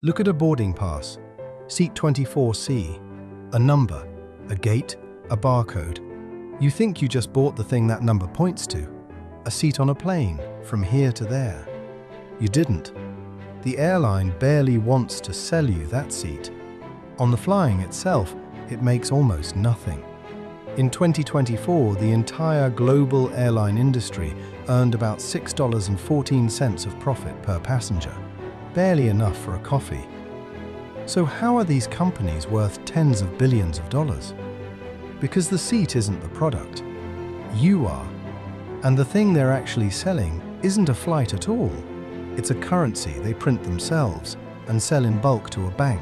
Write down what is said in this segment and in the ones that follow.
Look at a boarding pass. Seat 24C. A number, a gate, a barcode. You think you just bought the thing that number points to. A seat on a plane, from here to there. You didn't. The airline barely wants to sell you that seat. On the flying itself, it makes almost nothing. In 2024, the entire global airline industry earned about $6.14 of profit per passenger, barely enough for a coffee. So how are these companies worth tens of billions of dollars? Because the seat isn't the product. You are. And the thing they're actually selling isn't a flight at all. It's a currency they print themselves and sell in bulk to a bank.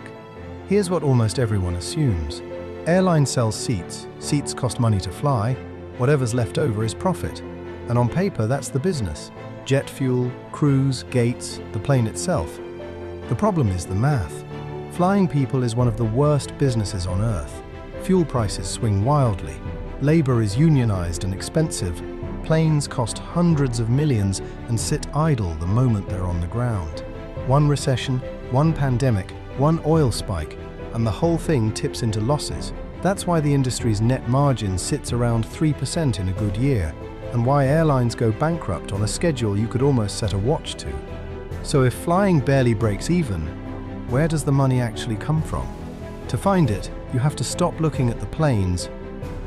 Here's what almost everyone assumes. Airline sells seats. Seats cost money to fly. Whatever's left over is profit. And on paper, that's the business. Jet fuel, crews, gates, the plane itself. The problem is the math. Flying people is one of the worst businesses on earth. Fuel prices swing wildly. Labor is unionized and expensive. Planes cost hundreds of millions and sit idle the moment they're on the ground. One recession, one pandemic, one oil spike, and the whole thing tips into losses. That's why the industry's net margin sits around 3% in a good year, and why airlines go bankrupt on a schedule you could almost set a watch to. So if flying barely breaks even, where does the money actually come from? To find it, you have to stop looking at the planes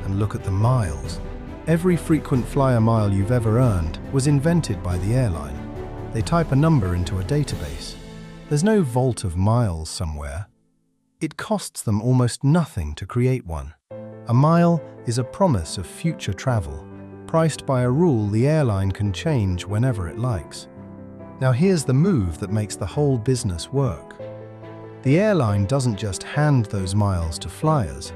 and look at the miles. Every frequent flyer mile you've ever earned was invented by the airline. They type a number into a database. There's no vault of miles somewhere. It costs them almost nothing to create one. A mile is a promise of future travel, priced by a rule the airline can change whenever it likes. Now here's the move that makes the whole business work. The airline doesn't just hand those miles to flyers.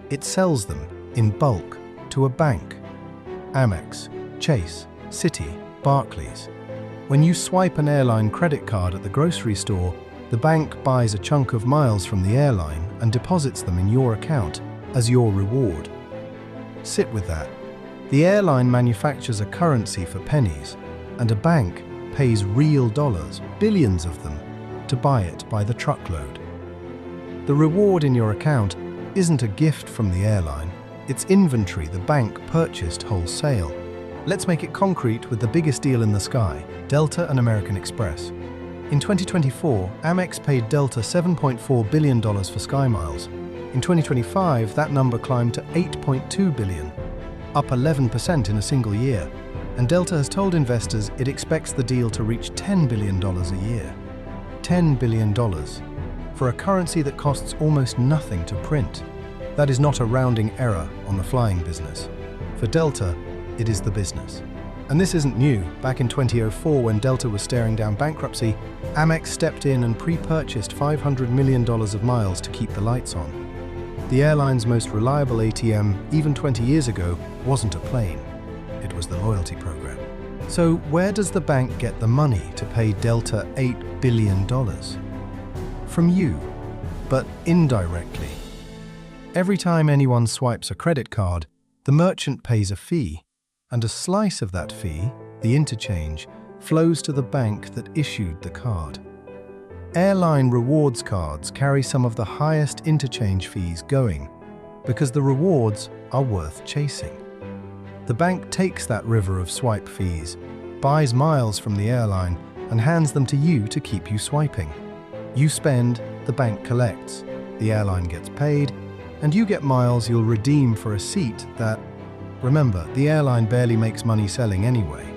It sells them in bulk to a bank. Amex, Chase, Citi, Barclays. When you swipe an airline credit card at the grocery store, the bank buys a chunk of miles from the airline and deposits them in your account as your reward. Sit with that. The airline manufactures a currency for pennies, and a bank pays real dollars, billions of them, to buy it by the truckload. The reward in your account isn't a gift from the airline, it's inventory the bank purchased wholesale. Let's make it concrete with the biggest deal in the sky, Delta and American Express. In 2024, Amex paid Delta $7.4 billion for SkyMiles. In 2025, that number climbed to $8.2 billion, up 11% in a single year. And Delta has told investors it expects the deal to reach $10 billion a year. $10 billion for a currency that costs almost nothing to print. That is not a rounding error on the flying business. For Delta, it is the business. And this isn't new. Back in 2004, when Delta was staring down bankruptcy, Amex stepped in and pre-purchased $500 million of miles to keep the lights on. The airline's most reliable ATM, even 20 years ago, wasn't a plane. It was the loyalty program. So where does the bank get the money to pay Delta $8 billion? From you, but indirectly. Every time anyone swipes a credit card, the merchant pays a fee, and a slice of that fee, the interchange, flows to the bank that issued the card. Airline rewards cards carry some of the highest interchange fees going, because the rewards are worth chasing. The bank takes that river of swipe fees, buys miles from the airline, and hands them to you to keep you swiping. You spend, the bank collects, the airline gets paid, and you get miles you'll redeem for a seat that, remember, the airline barely makes money selling anyway.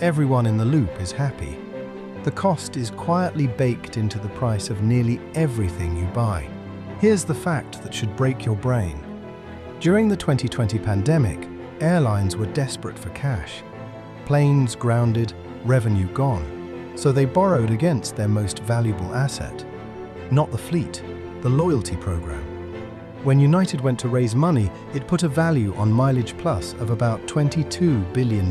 Everyone in the loop is happy. The cost is quietly baked into the price of nearly everything you buy. Here's the fact that should break your brain. During the 2020 pandemic, airlines were desperate for cash. Planes grounded, revenue gone. So they borrowed against their most valuable asset. Not the fleet, the loyalty program. When United went to raise money, it put a value on Mileage Plus of about $22 billion.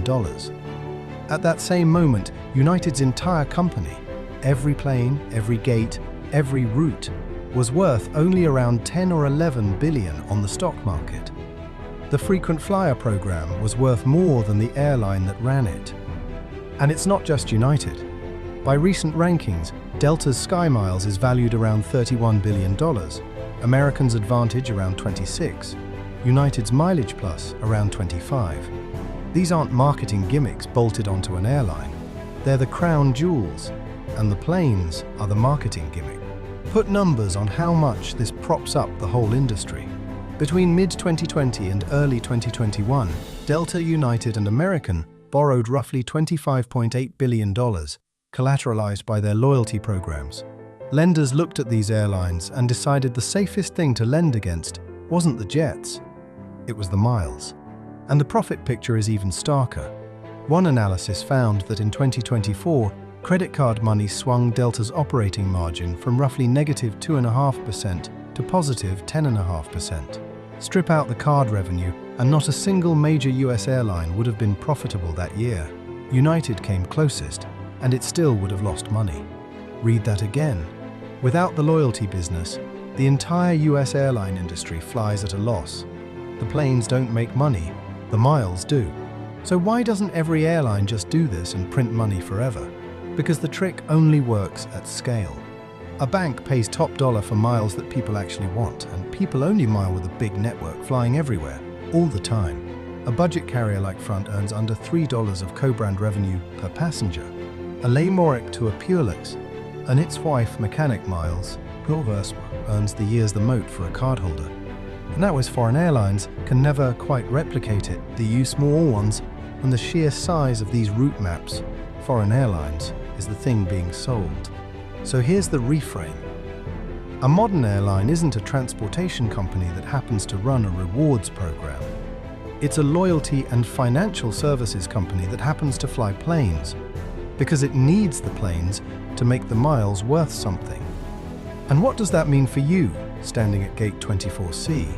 At that same moment, United's entire company, every plane, every gate, every route, was worth only around 10 or 11 billion on the stock market. The frequent flyer program was worth more than the airline that ran it. And it's not just United. By recent rankings, Delta's SkyMiles is valued around $31 billion, American's Advantage around 26, United's Mileage Plus around 25. These aren't marketing gimmicks bolted onto an airline. They're the crown jewels, and the planes are the marketing gimmick. Put numbers on how much this props up the whole industry. Between mid-2020 and early 2021, Delta, United, and American borrowed roughly $25.8 billion, collateralized by their loyalty programs. Lenders looked at these airlines and decided the safest thing to lend against wasn't the jets, it was the miles. And the profit picture is even starker. One analysis found that in 2024, credit card money swung Delta's operating margin from roughly negative 2.5% to positive 10.5%. Strip out the card revenue, and not a single major US airline would have been profitable that year. United came closest, and it still would have lost money. Read that again. Without the loyalty business, the entire US airline industry flies at a loss. The planes don't make money, the miles do. So why doesn't every airline just do this and print money forever? Because the trick only works at scale. A bank pays top dollar for miles that people actually want, and people only mile with a big network flying everywhere, all the time. A budget carrier like Front earns under $3 of co-brand revenue per passenger. A Leimoric to a Purelix and its wife mechanic miles, Pulverse earns the year's the moat for a cardholder. And that was foreign airlines can never quite replicate it. The small ones, and the sheer size of these route maps, foreign airlines is the thing being sold. So here's the reframe. A modern airline isn't a transportation company that happens to run a rewards program. It's a loyalty and financial services company that happens to fly planes, because it needs the planes to make the miles worth something. And what does that mean for you, standing at gate 24C?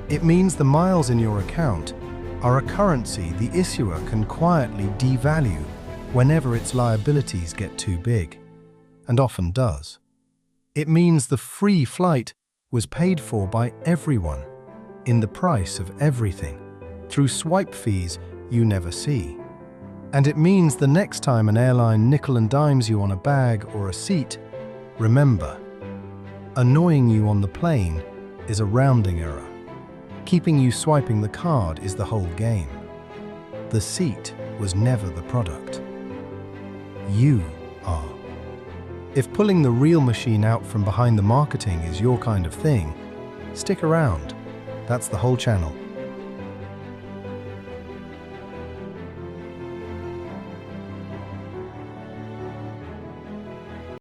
It means the miles in your account are a currency the issuer can quietly devalue whenever its liabilities get too big, and often does. It means the free flight was paid for by everyone, in the price of everything, through swipe fees you never see. And it means the next time an airline nickel and dimes you on a bag or a seat, remember, annoying you on the plane is a rounding error. Keeping you swiping the card is the whole game. The seat was never the product. You are. If pulling the real machine out from behind the marketing is your kind of thing, stick around. That's the whole channel.